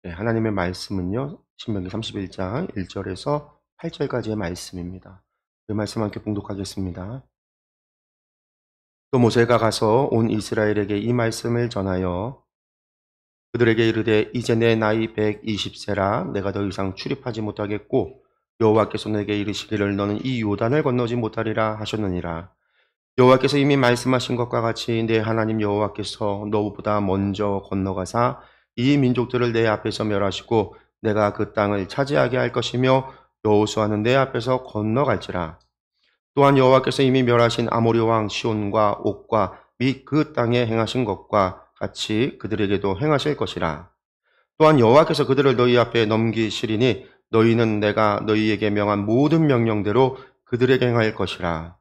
네, 하나님의 말씀은요, 신명기 31장 1절에서 8절까지의 말씀입니다. 그 말씀 함께 봉독하겠습니다. 또 모세가 가서 온 이스라엘에게 이 말씀을 전하여 그들에게 이르되 이제 내 나이 120세라 내가 더 이상 출입하지 못하겠고 여호와께서 내게 이르시기를 너는 이 요단을 건너지 못하리라 하셨느니라. 여호와께서 이미 말씀하신 것과 같이 내 하나님 여호와께서 너보다 먼저 건너가사 이 민족들을 내 앞에서 멸하시고 내가 그 땅을 차지하게 할 것이며 여호수아는 내 앞에서 건너갈지라. 또한 여호와께서 이미 멸하신 아모리 왕 시온과 옥과 및 그 땅에 행하신 것과 같이 그들에게도 행하실 것이라. 또한 여호와께서 그들을 너희 앞에 넘기시리니 너희는 내가 너희에게 명한 모든 명령대로 그들에게 행할 것이라.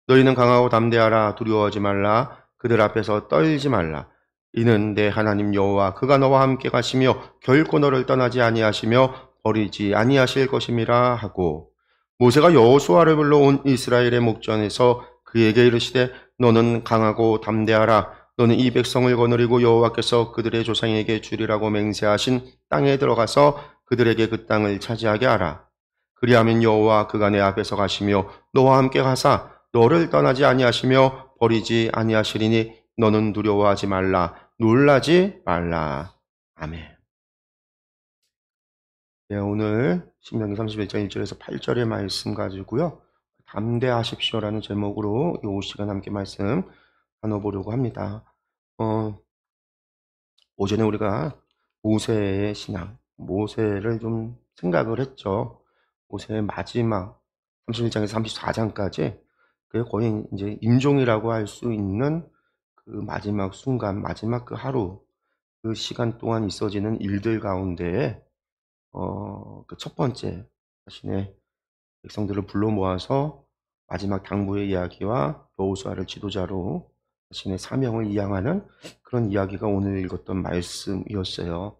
너희는 강하고 담대하라. 두려워하지 말라. 그들 앞에서 떨지 말라. 이는 내 하나님 여호와 그가 너와 함께 가시며 결코 너를 떠나지 아니하시며 버리지 아니하실 것임이라 하고, 모세가 여호수아를 불러 온 이스라엘의 목전에서 그에게 이르시되 너는 강하고 담대하라. 너는 이 백성을 거느리고 여호와께서 그들의 조상에게 주리라고 맹세하신 땅에 들어가서 그들에게 그 땅을 차지하게 하라. 그리하면 여호와 그가 내 앞에서 가시며 너와 함께 가사 너를 떠나지 아니하시며 버리지 아니하시리니 너는 두려워하지 말라. 놀라지 말라. 아멘. 네, 오늘 신명기 31장 1절에서 8절의 말씀 가지고요, 담대하십시오라는 제목으로 이 시간 함께 말씀 나눠보려고 합니다. 오전에 우리가 모세의 신앙, 모세를 좀 생각을 했죠. 모세의 마지막 31장에서 34장까지 그 거의 이제 임종이라고 할 수 있는 그 마지막 순간, 마지막 그 하루, 그 시간 동안 있어지는 일들 가운데에 그 첫 번째 자신의 백성들을 불러 모아서 마지막 당부의 이야기와 여호수아를 지도자로 자신의 사명을 이양하는 그런 이야기가 오늘 읽었던 말씀이었어요.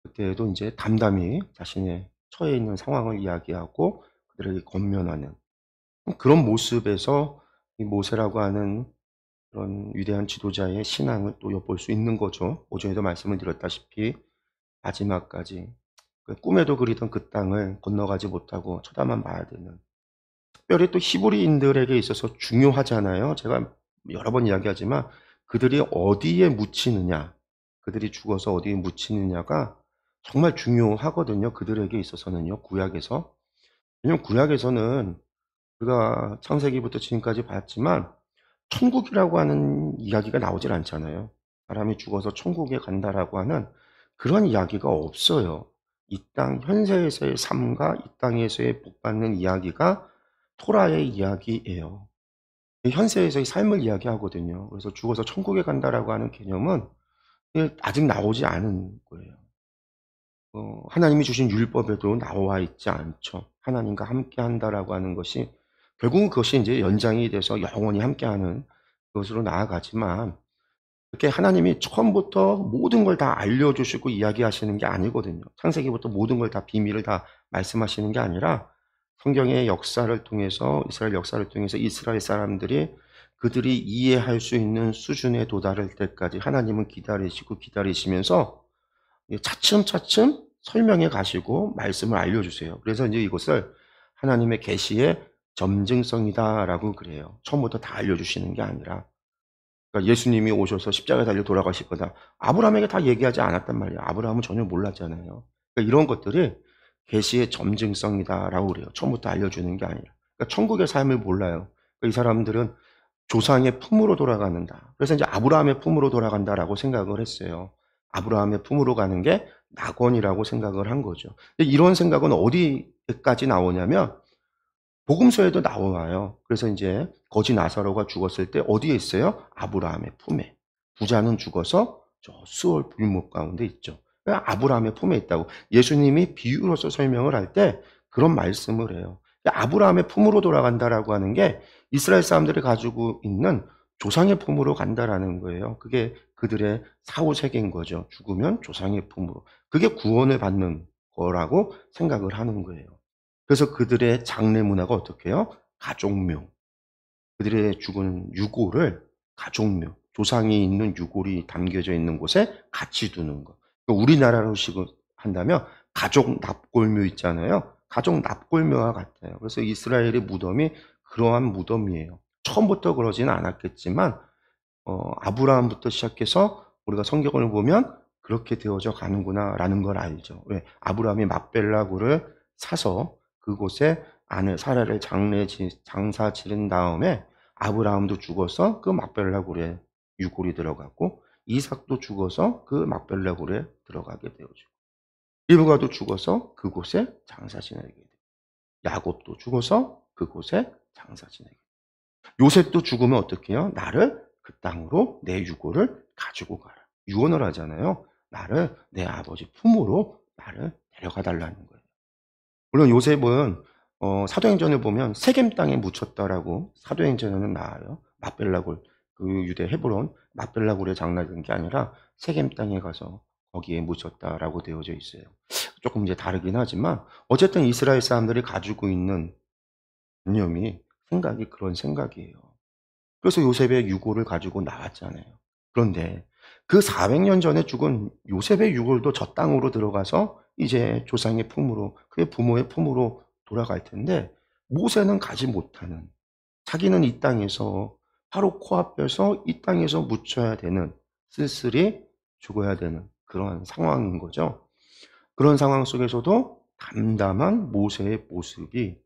그때에도 이제 담담히 자신의 처해 있는 상황을 이야기하고 그들에게 권면하는 그런 모습에서 이 모세라고 하는 그런 위대한 지도자의 신앙을 또 엿볼 수 있는 거죠. 오전에도 말씀을 드렸다시피 마지막까지 그 꿈에도 그리던 그 땅을 건너가지 못하고 쳐다만 봐야 되는, 특별히 또 히브리인들에게 있어서 중요하잖아요. 제가 여러 번 이야기하지만 그들이 어디에 묻히느냐, 그들이 죽어서 어디에 묻히느냐가 정말 중요하거든요. 그들에게 있어서는요. 구약에서. 왜냐면 구약에서는 우리가 창세기부터 지금까지 봤지만 천국이라고 하는 이야기가 나오질 않잖아요. 사람이 죽어서 천국에 간다라고 하는 그런 이야기가 없어요. 이 땅 현세에서의 삶과 이 땅에서의 복받는 이야기가 토라의 이야기예요. 현세에서의 삶을 이야기하거든요. 그래서 죽어서 천국에 간다라고 하는 개념은 아직 나오지 않은 거예요. 하나님이 주신 율법에도 나와 있지 않죠. 하나님과 함께 한다라고 하는 것이 결국은 그것이 이제 연장이 돼서 영원히 함께하는 것으로 나아가지만, 그렇게 하나님이 처음부터 모든 걸 다 알려주시고 이야기하시는 게 아니거든요. 창세기부터 모든 걸 다 비밀을 다 말씀하시는 게 아니라 성경의 역사를 통해서, 이스라엘 역사를 통해서 이스라엘 사람들이 그들이 이해할 수 있는 수준에 도달할 때까지 하나님은 기다리시고 기다리시면서 차츰차츰 설명해 가시고 말씀을 알려주세요. 그래서 이제 이것을 하나님의 계시의 점증성이다라고 그래요. 처음부터 다 알려주시는 게 아니라. 그러니까 예수님이 오셔서 십자가에 달려 돌아가실 거다, 아브라함에게 다 얘기하지 않았단 말이에요. 아브라함은 전혀 몰랐잖아요. 그러니까 이런 것들이 계시의 점증성이다라고 그래요. 처음부터 알려주는 게 아니라. 그러니까 천국의 삶을 몰라요. 그러니까 이 사람들은 조상의 품으로 돌아가는다. 그래서 이제 아브라함의 품으로 돌아간다라고 생각을 했어요. 아브라함의 품으로 가는 게 낙원이라고 생각을 한 거죠. 근데 이런 생각은 어디까지 나오냐면 복음서에도 나와요. 그래서 이제 거지 나사로가 죽었을 때 어디에 있어요? 아브라함의 품에. 부자는 죽어서 저 수월 불목 가운데 있죠. 그러니까 아브라함의 품에 있다고 예수님이 비유로서 설명을 할 때 그런 말씀을 해요. 그러니까 아브라함의 품으로 돌아간다라고 하는 게 이스라엘 사람들이 가지고 있는 조상의 품으로 간다라는 거예요. 그게 그들의 사후세계인 거죠. 죽으면 조상의 품으로. 그게 구원을 받는 거라고 생각을 하는 거예요. 그래서 그들의 장례 문화가 어떻게 해요? 가족묘. 그들의 죽은 유골을 가족묘, 조상이 있는 유골이 담겨져 있는 곳에 같이 두는 거. 그러니까 우리나라로 한다면 가족 납골묘 있잖아요. 가족 납골묘와 같아요. 그래서 이스라엘의 무덤이 그러한 무덤이에요. 처음부터 그러지는 않았겠지만 아브라함부터 시작해서 우리가 성경을 보면 그렇게 되어져 가는구나라는 걸 알죠. 왜? 아브라함이 막벨라굴을 사서 그곳에 아내 사라를 장사 지른 다음에 아브라함도 죽어서 그 막벨라굴에 유골이 들어가고 이삭도 죽어서 그 막벨라굴에 들어가게 되어지고 리브가도 죽어서 그곳에 장사 지내게 돼요. 야곱도 죽어서 그곳에 장사 지내게 돼요. 요셉도 죽으면 어떻게 해요? 나를 그 땅으로 내 유골을 가지고 가라. 유언을 하잖아요. 나를 내 아버지 품으로 나를 데려가 달라는 거예요. 물론 요셉은 사도행전을 보면 세겜 땅에 묻혔다라고 사도행전에는 나와요. 막벨라굴, 그 유대 헤브론 막벨라굴에 장난된 게 아니라 세겜 땅에 가서 거기에 묻혔다라고 되어져 있어요. 조금 이제 다르긴 하지만 어쨌든 이스라엘 사람들이 가지고 있는 개념이 생각이 그런 생각이에요. 그래서 요셉의 유골을 가지고 나왔잖아요. 그런데 그 400년 전에 죽은 요셉의 유골도 저 땅으로 들어가서 이제 조상의 품으로, 그의 부모의 품으로 돌아갈 텐데 모세는 가지 못하는, 자기는 이 땅에서 바로 코앞에서 이 땅에서 묻혀야 되는, 쓸쓸히 죽어야 되는 그런 상황인 거죠. 그런 상황 속에서도 담담한 모세의 모습이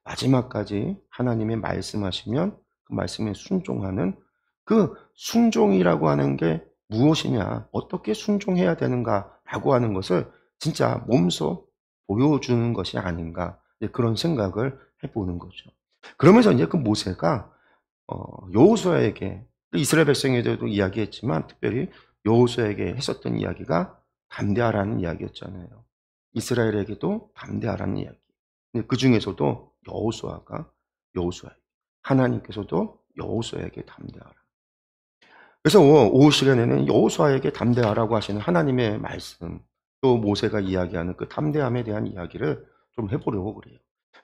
마지막까지 하나님의 말씀하시면 그 말씀에 순종하는, 그 순종이라고 하는 게 무엇이냐, 어떻게 순종해야 되는가라고 하는 것을 진짜 몸소 보여주는 것이 아닌가, 그런 생각을 해보는 거죠. 그러면서 이제 그 모세가 여호수아에게, 이스라엘 백성에게도 이야기했지만 특별히 여호수아에게 했었던 이야기가 담대하라는 이야기였잖아요. 이스라엘에게도 담대하라는 이야기. 그 중에서도 여호수아, 하나님께서도 여호수아에게 담대하라. 그래서 오후 시간에는 여호수아에게 담대하라고 하시는 하나님의 말씀, 또 모세가 이야기하는 그 담대함에 대한 이야기를 좀 해보려고 그래요.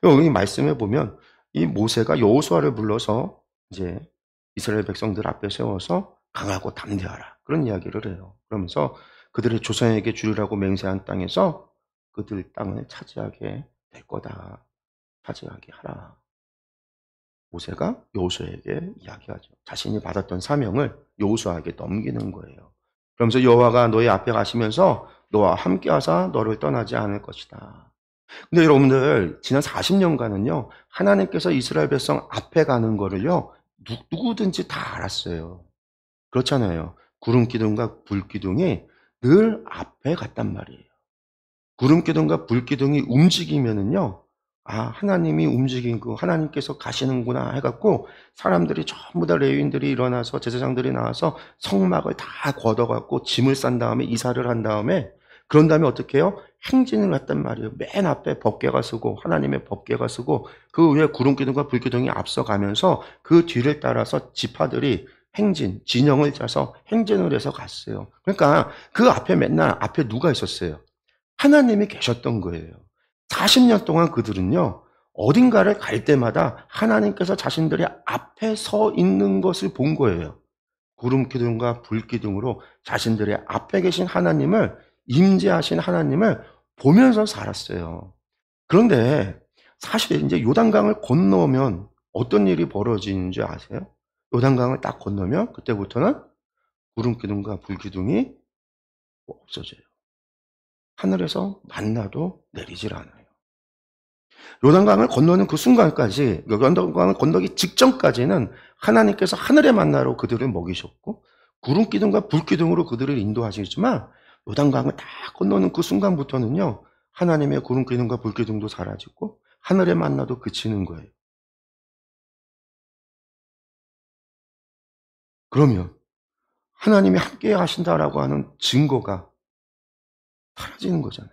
여기 말씀에 보면 이 모세가 여호수아를 불러서 이제 이스라엘 백성들 앞에 세워서 강하고 담대하라, 그런 이야기를 해요. 그러면서 그들의 조상에게 주리라고 맹세한 땅에서 그들 땅을 차지하게 될 거다. 차지하게 하라. 모세가 여호수아에게 이야기하죠. 자신이 받았던 사명을 여호수아에게 넘기는 거예요. 그러면서 여호와가 너희 앞에 가시면서 너와 함께 하사 너를 떠나지 않을 것이다. 근데 여러분들 지난 40년간은요. 하나님께서 이스라엘 백성 앞에 가는 거를요. 누구든지 다 알았어요. 그렇잖아요. 구름 기둥과 불 기둥이 늘 앞에 갔단 말이에요. 구름 기둥과 불 기둥이 움직이면은요. 하나님이 움직이고 하나님께서 가시는구나 해갖고 사람들이 전부 다 레위인들이 일어나서 제사장들이 나와서 성막을 다 걷어갖고 짐을 싼 다음에 이사를 한 다음에, 그런 다음에 어떻게 해요? 행진을 했단 말이에요. 맨 앞에 법궤가 서고 하나님의 법궤가 서고 그 위에 구름 기둥과 불 기둥이 앞서가면서 그 뒤를 따라서 지파들이 행진, 진영을 짜서 행진을 해서 갔어요. 그러니까 그 앞에 맨날 앞에 누가 있었어요? 하나님이 계셨던 거예요. 40년 동안 그들은요, 어딘가를 갈 때마다 하나님께서 자신들이 앞에 서 있는 것을 본 거예요. 구름 기둥과 불 기둥으로 자신들의 앞에 계신 하나님을, 임재하신 하나님을 보면서 살았어요. 그런데 사실 이제 요단강을 건너면 어떤 일이 벌어지는지 아세요? 요단강을 딱 건너면 그때부터는 구름 기둥과 불 기둥이 없어져요. 하늘에서 만나도 내리질 않아요. 요단강을 건너는 그 순간까지, 요단강을 건너기 직전까지는 하나님께서 하늘의 만나로 그들을 먹이셨고 구름 기둥과 불 기둥으로 그들을 인도하시지만 요단강을 다 건너는 그 순간부터는요, 하나님의 구름 기둥과 불 기둥도 사라지고 하늘의 만나도 그치는 거예요. 그러면 하나님이 함께 하신다라고 하는 증거가 사라지는 거잖아요.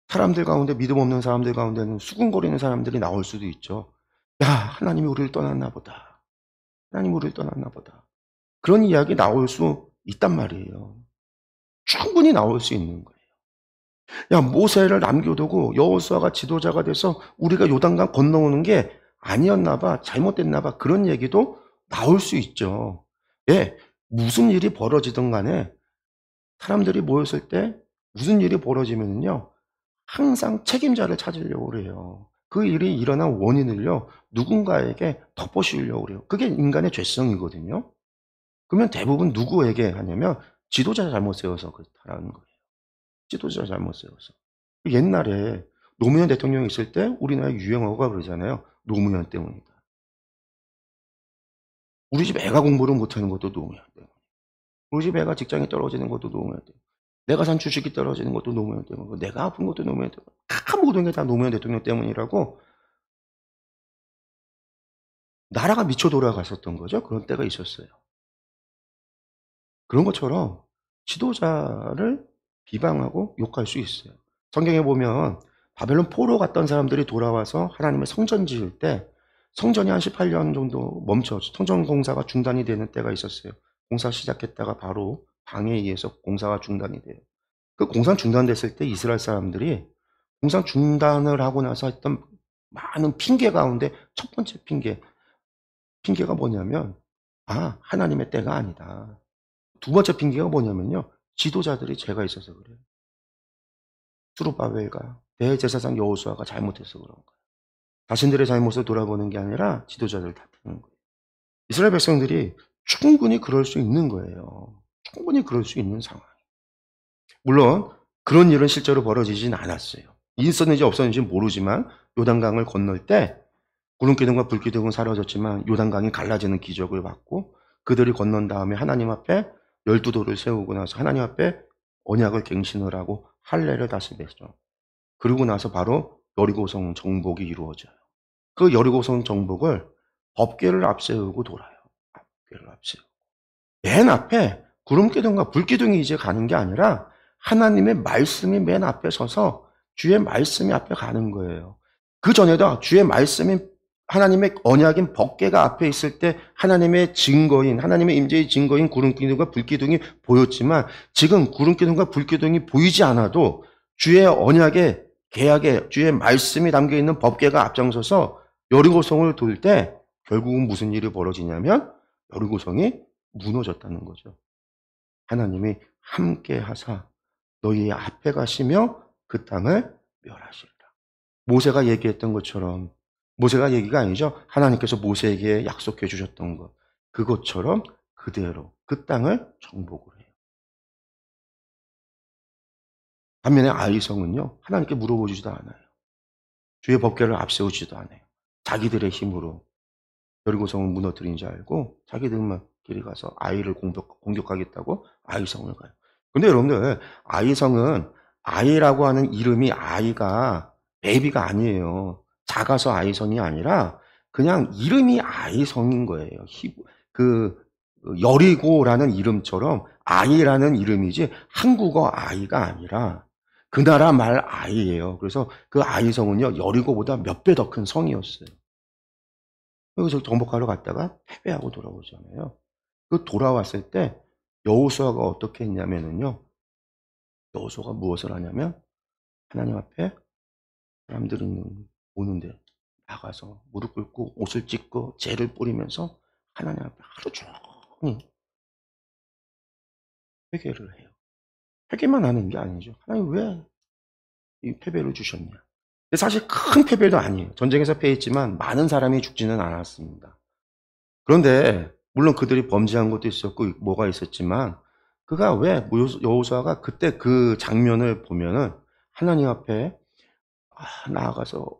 사람들 가운데, 믿음 없는 사람들 가운데는 수군거리는 사람들이 나올 수도 있죠. 야, 하나님이 우리를 떠났나 보다. 하나님이 우리를 떠났나 보다. 그런 이야기 나올 수 있단 말이에요. 충분히 나올 수 있는 거예요. 야, 모세를 남겨두고 여호수아가 지도자가 돼서 우리가 요단강 건너오는 게 아니었나 봐, 잘못됐나 봐, 그런 얘기도 나올 수 있죠. 예, 무슨 일이 벌어지든 간에 사람들이 모였을 때 무슨 일이 벌어지면은요, 항상 책임자를 찾으려고 그래요. 그 일이 일어난 원인을요, 누군가에게 덮어씌우려고 그래요. 그게 인간의 죄성이거든요. 그러면 대부분 누구에게 하냐면 지도자 잘못 세워서 그렇다라는 거예요. 지도자 잘못 세워서. 옛날에 노무현 대통령이 있을 때 우리나라 유행어가 그러잖아요. 노무현 때문이다. 우리 집 애가 공부를 못하는 것도 노무현 때문에. 우리 집 애가 직장이 떨어지는 것도 노무현 때문에. 내가 산 주식이 떨어지는 것도 노무현 때문이고, 내가 아픈 것도 노무현 때문에. 다 모든 게 다 노무현 대통령 때문이라고 나라가 미쳐 돌아갔었던 거죠. 그런 때가 있었어요. 그런 것처럼 지도자를 비방하고 욕할 수 있어요. 성경에 보면 바벨론 포로 갔던 사람들이 돌아와서 하나님의 성전 지을 때 성전이 한 18년 정도 성전 공사가 중단이 되는 때가 있었어요. 공사 시작했다가 바로 방해에 의해서 공사가 중단이 돼요. 그 공사 중단됐을 때 이스라엘 사람들이 공사 중단을 하고 나서 했던 많은 핑계 가운데 첫 번째 핑계가 뭐냐면, 하나님의 때가 아니다. 두 번째 핑계가 뭐냐면요, 지도자들이 죄가 있어서 그래요. 스룹바벨과 대제사장 여호수아가 잘못해서 그런 거예요. 자신들의 잘못을 돌아보는 게 아니라 지도자들을 탓하는 거예요. 이스라엘 백성들이 충분히 그럴 수 있는 거예요. 충분히 그럴 수 있는 상황. 물론 그런 일은 실제로 벌어지진 않았어요. 있었는지 없었는지 모르지만 요단강을 건널 때 구름기둥과 불기둥은 사라졌지만 요단강이 갈라지는 기적을 봤고, 그들이 건넌 다음에 하나님 앞에 12돌을 세우고 나서 하나님 앞에 언약을 갱신을 하고 할례를 다시 맺죠. 그러고 나서 바로 여리고성 정복이 이루어져요. 그 여리고성 정복을 법궤를 앞세우고 돌아요. 법궤를 앞세우고. 맨 앞에 구름기둥과 불기둥이 이제 가는 게 아니라 하나님의 말씀이 맨 앞에 서서 주의 말씀이 앞에 가는 거예요. 그 전에도 주의 말씀이 하나님의 언약인 법궤가 앞에 있을 때 하나님의 증거인, 하나님의 임재의 증거인 구름기둥과 불기둥이 보였지만, 지금 구름기둥과 불기둥이 보이지 않아도 주의 언약의 계약에 주의 말씀이 담겨 있는 법궤가 앞장서서 여리고성을 돌 때 결국은 무슨 일이 벌어지냐면 여리고성이 무너졌다는 거죠. 하나님이 함께 하사 너희의 앞에 가시며 그 땅을 멸하시리라. 모세가 얘기했던 것처럼, 모세가 얘기가 아니죠. 하나님께서 모세에게 약속해 주셨던 것, 그것처럼 그대로 그 땅을 정복을 해요. 반면에 아이성은요, 하나님께 물어보지도 않아요. 주의 법궤를 앞세우지도 않아요. 자기들의 힘으로 여리고성을 무너뜨린 줄 알고 자기들만 길이 가서 아이를 공격하겠다고 아이성을 가요. 근데 여러분들, 아이성은 아이라고 하는 이름이 아이가 베이비가 아니에요. 작아서 아이성이 아니라 그냥 이름이 아이성인 거예요. 여리고라는 이름처럼 아이라는 이름이지 한국어 아이가 아니라 그 나라 말 아이예요. 그래서 그 아이성은요, 여리고보다 몇 배 더 큰 성이었어요. 여기서 정복하러 갔다가 패배하고 돌아오잖아요. 그 돌아왔을 때 여호수아가 어떻게 했냐면은요. 여호수아가 무엇을 하냐면 하나님 앞에 사람들이 오는데 나가서 무릎 꿇고 옷을 찢고 재를 뿌리면서 하나님 앞에 하루 종일 회개를 해요. 회개만 하는 게 아니죠. 하나님 왜 이 패배를 주셨냐. 근데 사실 큰 패배도 아니에요. 전쟁에서 패했지만 많은 사람이 죽지는 않았습니다. 그런데 물론 그들이 범죄한 것도 있었고 뭐가 있었지만, 그가 왜 여호수아가 그때 그 장면을 보면은 하나님 앞에 나아가서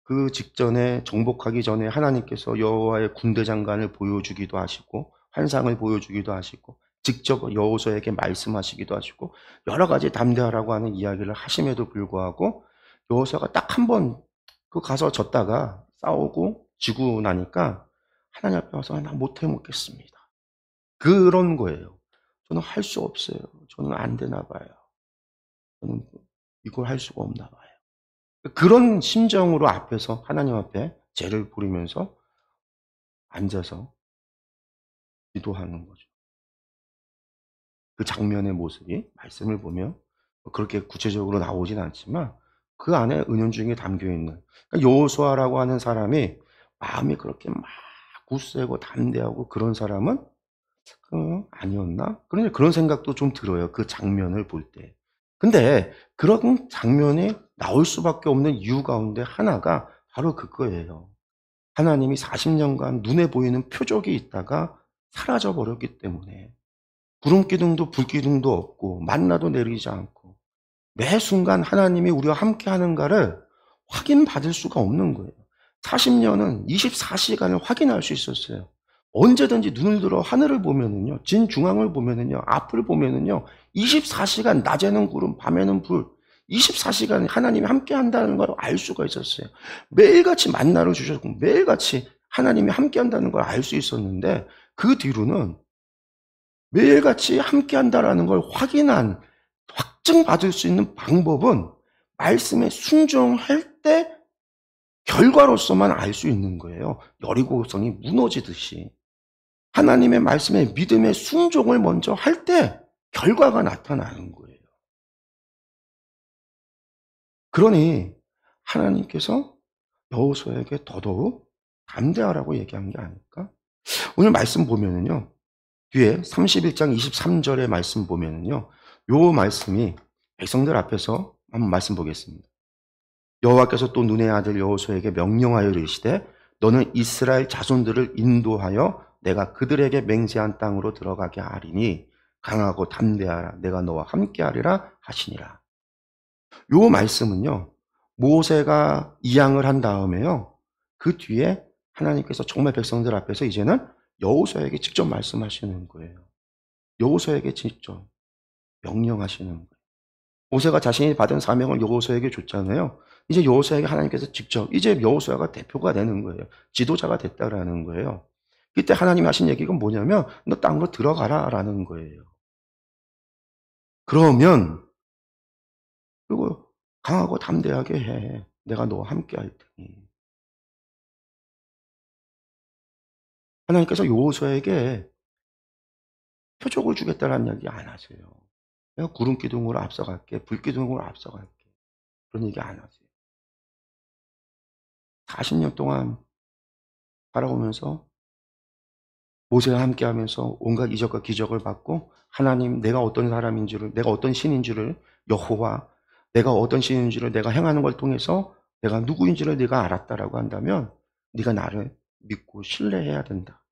그 직전에 정복하기 전에 하나님께서 여호와의 군대 장관을 보여주기도 하시고 환상을 보여주기도 하시고 직접 여호수아에게 말씀하시기도 하시고 여러 가지 담대하라고 하는 이야기를 하심에도 불구하고 여호수아가 딱 한 번 그 가서 졌다가 싸우고 지고 나니까 하나님 앞에 와서 나 못해 먹겠습니다. 그런 거예요. 저는 할 수 없어요. 저는 안 되나 봐요. 저는 이걸 할 수가 없나 봐요. 그런 심정으로 앞에서 하나님 앞에 제를 부리면서 앉아서 기도하는 거죠. 그 장면의 모습이 말씀을 보면 그렇게 구체적으로 나오진 않지만 그 안에 은연중에 담겨 있는, 그러니까 여호수아라고 하는 사람이 마음이 그렇게 막 굳세고 담대하고 그런 사람은 아니었나? 그런 생각도 좀 들어요. 그 장면을 볼 때. 근데 그런 장면이 나올 수밖에 없는 이유 가운데 하나가 바로 그거예요. 하나님이 40년간 눈에 보이는 표적이 있다가 사라져 버렸기 때문에 구름 기둥도 불 기둥도 없고 만나도 내리지 않고 매 순간 하나님이 우리와 함께 하는가를 확인받을 수가 없는 거예요. 40년은 24시간을 확인할 수 있었어요. 언제든지 눈을 들어 하늘을 보면은요, 진중앙을 보면은요, 앞을 보면은요, 24시간 낮에는 구름, 밤에는 불, 24시간 하나님이 함께 한다는 걸 알 수가 있었어요. 매일같이 만나를 주셨고, 매일같이 하나님이 함께 한다는 걸 알 수 있었는데, 그 뒤로는 매일같이 함께 한다라는 걸 확증받을 수 있는 방법은 말씀에 순종할 때 결과로서만 알 수 있는 거예요. 여리고성이 무너지듯이. 하나님의 말씀에 믿음의 순종을 먼저 할 때 결과가 나타나는 거예요. 그러니 하나님께서 여호수아에게 더더욱 담대하라고 얘기한 게 아닐까? 오늘 말씀 보면은요. 뒤에 31장 23절의 말씀 보면은요. 요 말씀이 백성들 앞에서 한번 말씀 보겠습니다. 여호와께서 또 눈의 아들 여호수아에게 명령하여 이르시되 너는 이스라엘 자손들을 인도하여 내가 그들에게 맹세한 땅으로 들어가게 하리니 강하고 담대하라 내가 너와 함께하리라 하시니라. 요 말씀은요. 모세가 이양을 한 다음에요. 그 뒤에 하나님께서 정말 백성들 앞에서 이제는 여호수아에게 직접 말씀하시는 거예요. 여호수아에게 직접 명령하시는 거예요. 모세가 자신이 받은 사명을 여호수아에게 줬잖아요. 이제 여호수아에게 하나님께서 직접 이제 여호수아가 대표가 되는 거예요. 지도자가 됐다라는 거예요. 그때 하나님이 하신 얘기가 뭐냐면 너 땅으로 들어가라라는 거예요. 그러면 그리고 강하고 담대하게 해. 내가 너와 함께 할 테니. 하나님께서 여호수아에게 표적을 주겠다라는 이야기 안 하세요. 내가 구름 기둥으로 앞서갈게. 불 기둥으로 앞서갈게. 그런 얘기 안 하세요. 40년 동안 살아오면서 모세와 함께하면서 온갖 이적과 기적을 받고 하나님 내가 어떤 사람인지를 내가 어떤 신인지를 여호와 내가 어떤 신인지를 내가 행하는 걸 통해서 내가 누구인지를 네가 알았다라고 한다면 네가 나를 믿고 신뢰해야 된다.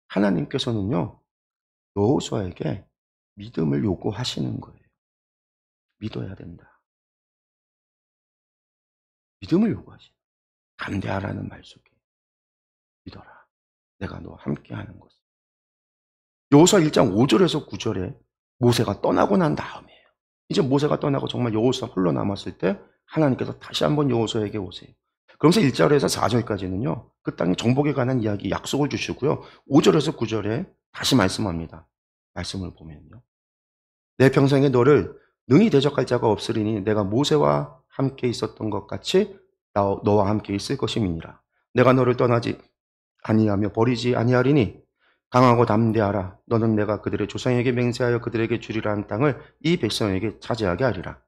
하나님께서는요. 여호수아에게 믿음을 요구하시는 거예요. 믿어야 된다. 믿음을 요구하시는 담대하라는 말 속에 믿어라. 내가 너와 함께하는 것을. 여호수아 1장 5절에서 9절에 모세가 떠나고 난 다음이에요. 이제 모세가 떠나고 정말 여호수아 홀로 남았을 때 하나님께서 다시 한번 여호수아에게 오세요. 그러면서 1절에서 4절까지는요. 그 땅의 정복에 관한 이야기 약속을 주시고요. 5절에서 9절에 다시 말씀합니다. 말씀을 보면요. 내 평생에 너를 능히 대적할 자가 없으리니 내가 모세와 함께 있었던 것 같이 너와 함께 있을 것임이니라. 내가 너를 떠나지 아니하며 버리지 아니하리니 강하고 담대하라. 너는 내가 그들의 조상에게 맹세하여 그들에게 주리라 한 땅을 이 백성에게 차지하게 하리라.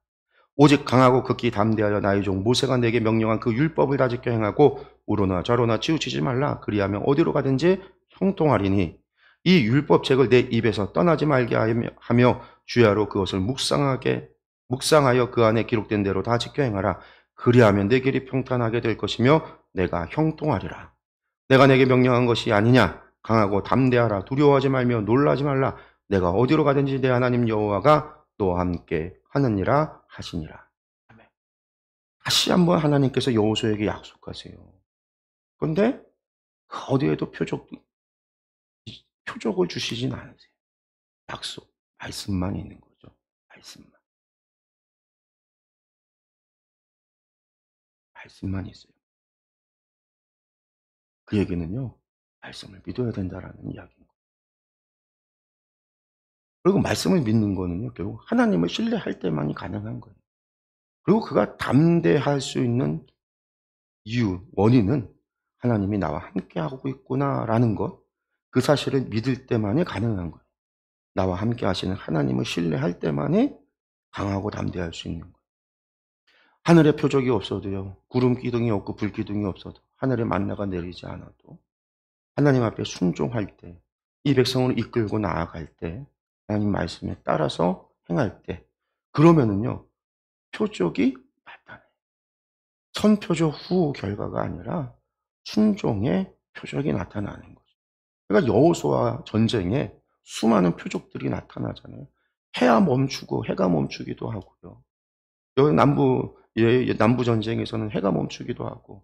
오직 강하고 극히 담대하여 나의 종 모세가 내게 명령한 그 율법을 다 지켜 행하고 우로나 좌로나 치우치지 말라. 그리하면 어디로 가든지 형통하리니 이 율법책을 내 입에서 떠나지 말게 하며 주야로 그것을 묵상하여 그 안에 기록된 대로 다 지켜 행하라. 그리하면 내 길이 평탄하게 될 것이며 내가 형통하리라. 내가 내게 명령한 것이 아니냐. 강하고 담대하라. 두려워하지 말며 놀라지 말라. 내가 어디로 가든지 내 하나님 여호와가 너와 함께 하느니라 하시니라. 다시 한번 하나님께서 여호수아에게 약속하세요. 그런데 그 어디에도 표적을 주시진 않으세요. 약속, 말씀만 있는 거죠. 말씀만. 말씀만 있어요. 그 얘기는요. 말씀을 믿어야 된다라는 이야기인 거예요. 그리고 말씀을 믿는 거는요. 결국 하나님을 신뢰할 때만이 가능한 거예요. 그리고 그가 담대할 수 있는 이유, 원인은 하나님이 나와 함께하고 있구나라는 것, 그 사실을 믿을 때만이 가능한 거예요. 나와 함께 하시는 하나님을 신뢰할 때만이 강하고 담대할 수 있는 거예요. 하늘에 표적이 없어도요, 구름 기둥이 없고 불 기둥이 없어도, 하늘에 만나가 내리지 않아도, 하나님 앞에 순종할 때, 이 백성을 이끌고 나아갈 때, 하나님 말씀에 따라서 행할 때, 그러면은요, 표적이 나타나요. 선표적 후 결과가 아니라 순종의 표적이 나타나는 거죠. 그러니까 여호수아 전쟁에 수많은 표적들이 나타나잖아요. 해야 멈추고 해가 멈추기도 하고요. 여기 남부 전쟁에서는 해가 멈추기도 하고.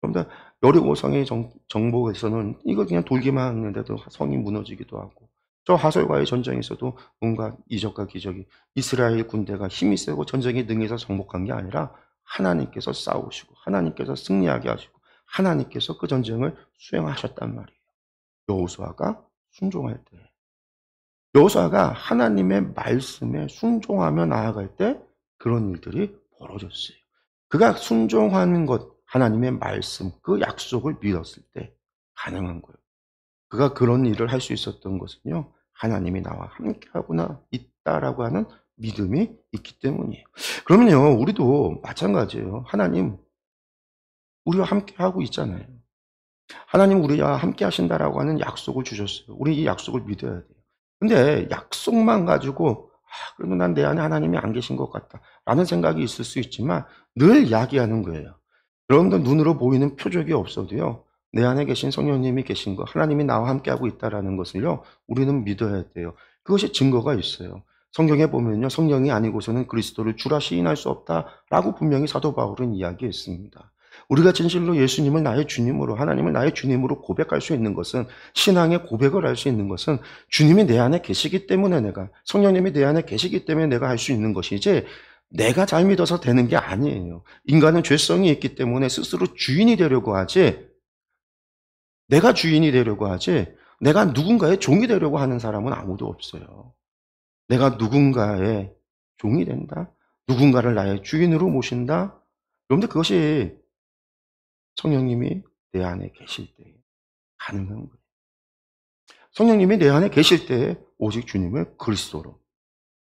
그런데 여리고성의 정복에서는 이거 그냥 돌기만 했는데도 성이 무너지기도 하고. 저 하솔과의 전쟁에서도 뭔가 이적과 기적이, 이스라엘 군대가 힘이 세고 전쟁에 능해서 정복한 게 아니라 하나님께서 싸우시고 하나님께서 승리하게 하시고 하나님께서 그 전쟁을 수행하셨단 말이에요. 여호수아가 순종할 때, 여호수아가 하나님의 말씀에 순종하며 나아갈 때 그런 일들이 벌어졌어요. 그가 순종하는 것, 하나님의 말씀, 그 약속을 믿었을 때 가능한 거예요. 그가 그런 일을 할 수 있었던 것은요, 하나님이 나와 함께하구나 있다라고 하는 믿음이 있기 때문이에요. 그러면요, 우리도 마찬가지예요. 하나님 우리와 함께하고 있잖아요. 하나님 우리와 함께 하신다라고 하는 약속을 주셨어요. 우리 이 약속을 믿어야 돼요. 근데 약속만 가지고 그러면 난 내 안에 하나님이 안 계신 것 같다 라는 생각이 있을 수 있지만 늘 이야기하는 거예요. 여러분들 눈으로 보이는 표적이 없어도요, 내 안에 계신 성령님이 계신 거, 하나님이 나와 함께하고 있다라는 것을요, 우리는 믿어야 돼요. 그것이 증거가 있어요. 성경에 보면요, 성령이 아니고서는 그리스도를 주라 시인할 수 없다라고 분명히 사도 바울은 이야기했습니다. 우리가 진실로 예수님을 나의 주님으로, 하나님을 나의 주님으로 고백할 수 있는 것은, 신앙의 고백을 할 수 있는 것은 주님이 내 안에 계시기 때문에, 내가 성령님이 내 안에 계시기 때문에 내가 할 수 있는 것이지, 내가 잘 믿어서 되는 게 아니에요. 인간은 죄성이 있기 때문에 스스로 주인이 되려고 하지, 내가 주인이 되려고 하지, 내가 누군가의 종이 되려고 하는 사람은 아무도 없어요. 내가 누군가의 종이 된다? 누군가를 나의 주인으로 모신다? 여러분들 그것이 성령님이 내 안에 계실 때 가능한 거예요. 성령님이 내 안에 계실 때 오직 주님을 그리스도로,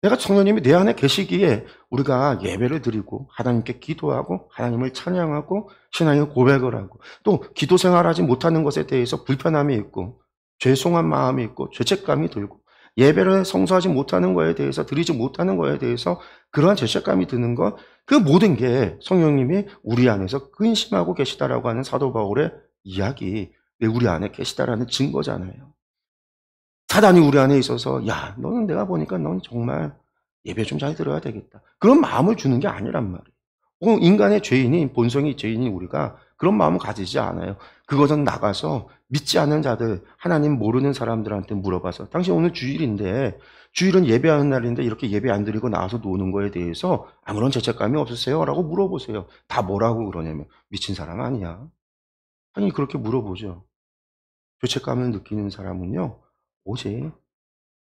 내가 성령님이 내 안에 계시기에 우리가 예배를 드리고 하나님께 기도하고 하나님을 찬양하고 신앙의 고백을 하고, 또 기도 생활하지 못하는 것에 대해서 불편함이 있고 죄송한 마음이 있고 죄책감이 들고, 예배를 성수하지 못하는 것에 대해서, 드리지 못하는 것에 대해서 그러한 죄책감이 드는 것, 그 모든 게 성령님이 우리 안에서 근심하고 계시다라고 하는 사도 바울의 이야기, 우리 안에 계시다라는 증거잖아요. 사단이 우리 안에 있어서 야, 너는 내가 보니까 넌 정말 예배 좀 잘 들어야 되겠다, 그런 마음을 주는 게 아니란 말이에요. 인간의 죄인인, 본성이 죄인인 우리가 그런 마음을 가지지 않아요. 그것은 나가서 믿지 않는 자들, 하나님 모르는 사람들한테 물어봐서, 당신 오늘 주일인데, 주일은 예배하는 날인데 이렇게 예배 안 드리고 나와서 노는 거에 대해서 아무런 죄책감이 없으세요? 라고 물어보세요. 다 뭐라고 그러냐면 미친 사람 아니야. 당연히 그렇게 물어보죠. 죄책감을 느끼는 사람은요, 오직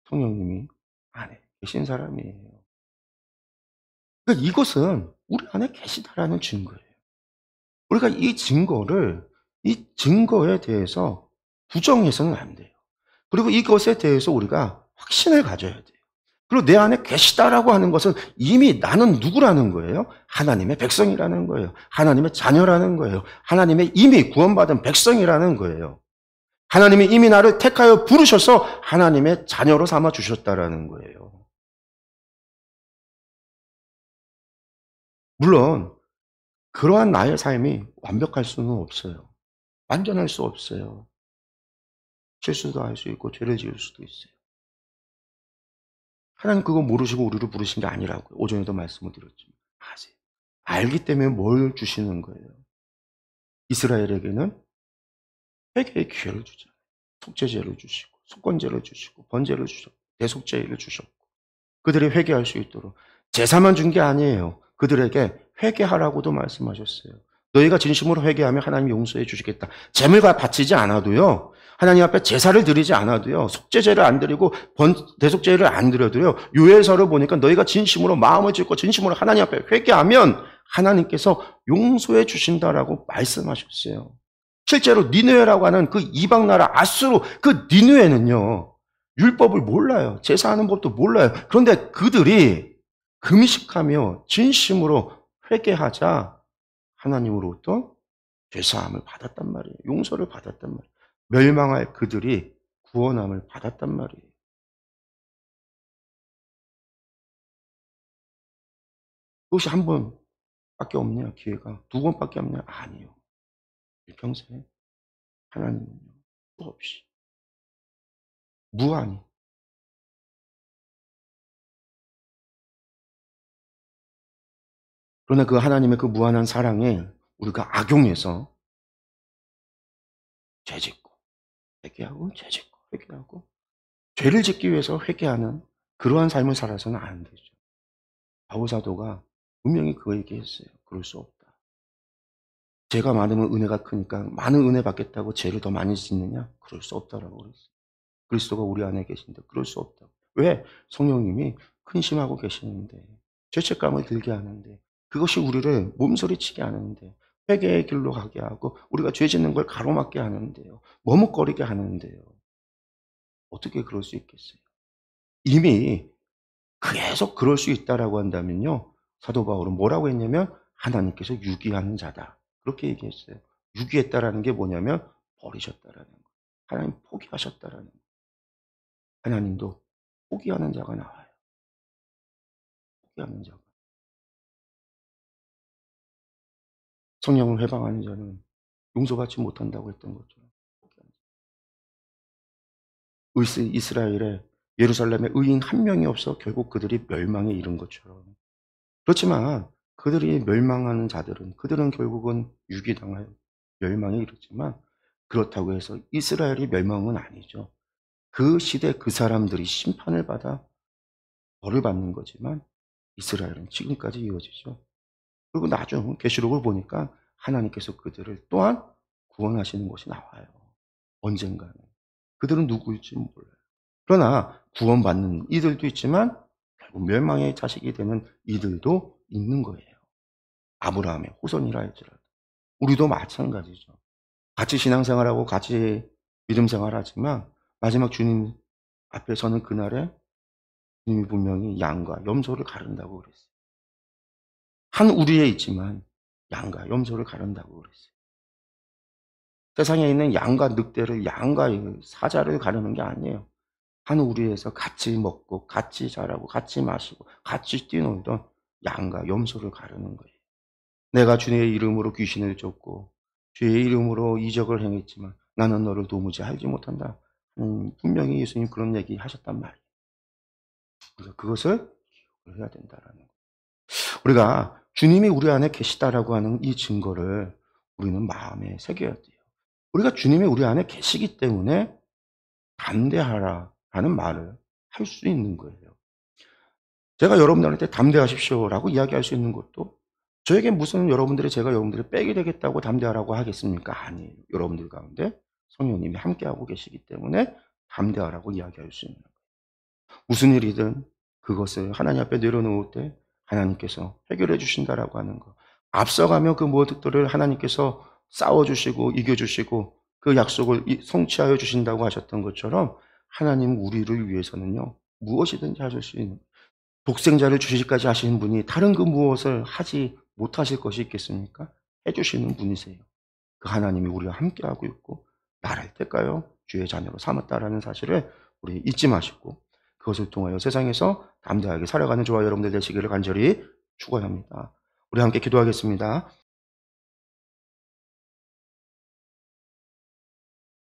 성령님이 안에 계신 사람이에요. 그러니까 이것은 우리 안에 계시다라는 증거예요. 우리가 이 증거에 대해서 부정해서는 안 돼요. 그리고 이것에 대해서 우리가 확신을 가져야 돼요. 그리고 내 안에 계시다라고 하는 것은 이미 나는 누구라는 거예요? 하나님의 백성이라는 거예요. 하나님의 자녀라는 거예요. 하나님의 이미 구원받은 백성이라는 거예요. 하나님이 이미 나를 택하여 부르셔서 하나님의 자녀로 삼아 주셨다라는 거예요. 물론 그러한 나의 삶이 완벽할 수는 없어요. 완전할 수 없어요. 실수도 할 수 있고 죄를 지을 수도 있어요. 하나님 그거 모르시고 우리를 부르신 게 아니라고요. 오전에도 말씀을 드렸지만 아세요. 알기 때문에 뭘 주시는 거예요. 이스라엘에게는 회개의 기회를 주잖아요. 속죄제를 주시고 속건제를 주시고 번제를 주셨고 대속죄를 주셨고, 그들이 회개할 수 있도록 제사만 준 게 아니에요. 그들에게 회개하라고도 말씀하셨어요. 너희가 진심으로 회개하면 하나님 용서해 주시겠다. 제물과 바치지 않아도요, 하나님 앞에 제사를 드리지 않아도요, 속죄제를 안 드리고 대속죄를 안 드려도요, 요엘서를 보니까 너희가 진심으로 마음을 찢고 진심으로 하나님 앞에 회개하면 하나님께서 용서해 주신다라고 말씀하셨어요. 실제로 니느웨라고 하는 그 이방 나라 아수르, 그 니느웨는요, 율법을 몰라요. 제사하는 법도 몰라요. 그런데 그들이 금식하며 진심으로 회개하자 하나님으로부터 죄사함을 받았단 말이에요. 용서를 받았단 말이에요. 멸망할 그들이 구원함을 받았단 말이에요. 그것이 한 번밖에 없냐, 기회가? 두 번밖에 없냐? 아니요. 일평생 하나님은요, 수없이 무한히 그러나 그 하나님의 그 무한한 사랑에 우리가 악용해서 죄짓고 회개하고 죄짓고 회개하고 죄를 짓기 위해서 회개하는 그러한 삶을 살아서는 안 되죠. 바울 사도가 분명히 그 얘기했어요. 그럴 수 없다. 죄가 많으면 은혜가 크니까 많은 은혜 받겠다고 죄를 더 많이 짓느냐? 그럴 수 없다라고 그랬어요. 그리스도가 우리 안에 계신데 그럴 수 없다고. 왜? 성령님이 근심하고 계시는데 죄책감을 들게 하는데 그것이 우리를 몸서리치게 하는데 회개의 길로 가게 하고 우리가 죄 짓는 걸 가로막게 하는데요. 머뭇거리게 하는데요. 어떻게 그럴 수 있겠어요? 이미 계속 그럴 수 있다라고 한다면요. 사도 바울은 뭐라고 했냐면 하나님께서 유기하는 자다. 그렇게 얘기했어요. 유기했다라는 게 뭐냐면 버리셨다라는 거. 하나님 포기하셨다라는 거. 하나님도 포기하는 자가 나와요. 포기하는 자가. 성령을 회방하는 자는 용서받지 못한다고 했던 것처럼 포기하는 자. 이스라엘에 예루살렘에 의인 한 명이 없어 결국 그들이 멸망에 이른 것처럼. 그렇지만 그들이 멸망하는 자들은 그들은 결국은 유기당하여 멸망에 이르지만 그렇다고 해서 이스라엘이 멸망은 아니죠. 그 시대 그 사람들이 심판을 받아 벌을 받는 거지만 이스라엘은 지금까지 이어지죠. 그리고 나중 계시록을 보니까 하나님께서 그들을 또한 구원하시는 것이 나와요. 언젠가는. 그들은 누구일지 몰라요. 그러나 구원받는 이들도 있지만 결국 멸망의 자식이 되는 이들도 있는 거예요. 아브라함의 후손이라 할지라도. 우리도 마찬가지죠. 같이 신앙생활하고 같이 믿음 생활하지만 마지막 주님 앞에 서는 그날에 주님이 분명히 양과 염소를 가른다고 그랬어요. 한 우리에 있지만 양과 염소를 가른다고 그랬어요. 세상에 있는 양과 늑대를 양과 사자를 가르는 게 아니에요. 한 우리에서 같이 먹고 같이 자라고 같이 마시고 같이 뛰놀던 양과 염소를 가르는 거예요. 내가 주의 이름으로 귀신을 쫓고 주의 이름으로 이적을 행했지만 나는 너를 도무지 알지 못한다. 분명히 예수님 그런 얘기 하셨단 말이에요. 그래서 그것을 기억을 해야 된다라는 거예요. 우리가 주님이 우리 안에 계시다라고 하는 이 증거를 우리는 마음에 새겨야 돼요. 우리가 주님이 우리 안에 계시기 때문에 담대하라라는 말을 할 수 있는 거예요. 제가 여러분들한테 담대하십시오라고 이야기할 수 있는 것도 저에게 무슨 제가 여러분들을 빼게 되겠다고 담대하라고 하겠습니까? 아니에요. 여러분들 가운데 성령님이 함께하고 계시기 때문에 담대하라고 이야기할 수 있는 거예요. 무슨 일이든 그것을 하나님 앞에 내려놓을 때 하나님께서 해결해 주신다라고 하는 거. 앞서가며 그 모든 하나님께서 싸워주시고 이겨주시고 그 약속을 성취하여 주신다고 하셨던 것처럼 하나님 우리를 위해서는요 무엇이든지 하실 수 있는 독생자를 주시기까지 하시는 분이 다른 그 무엇을 하지 못하실 것이 있겠습니까? 해주시는 분이세요. 그 하나님이 우리와 함께하고 있고 말할 때까요 주의 자녀로 삼았다라는 사실을 우리 잊지 마시고 그것을 통하여 세상에서 담대하게 살아가는 저와 여러분들 되시기를 간절히 축원합니다. 우리 함께 기도하겠습니다.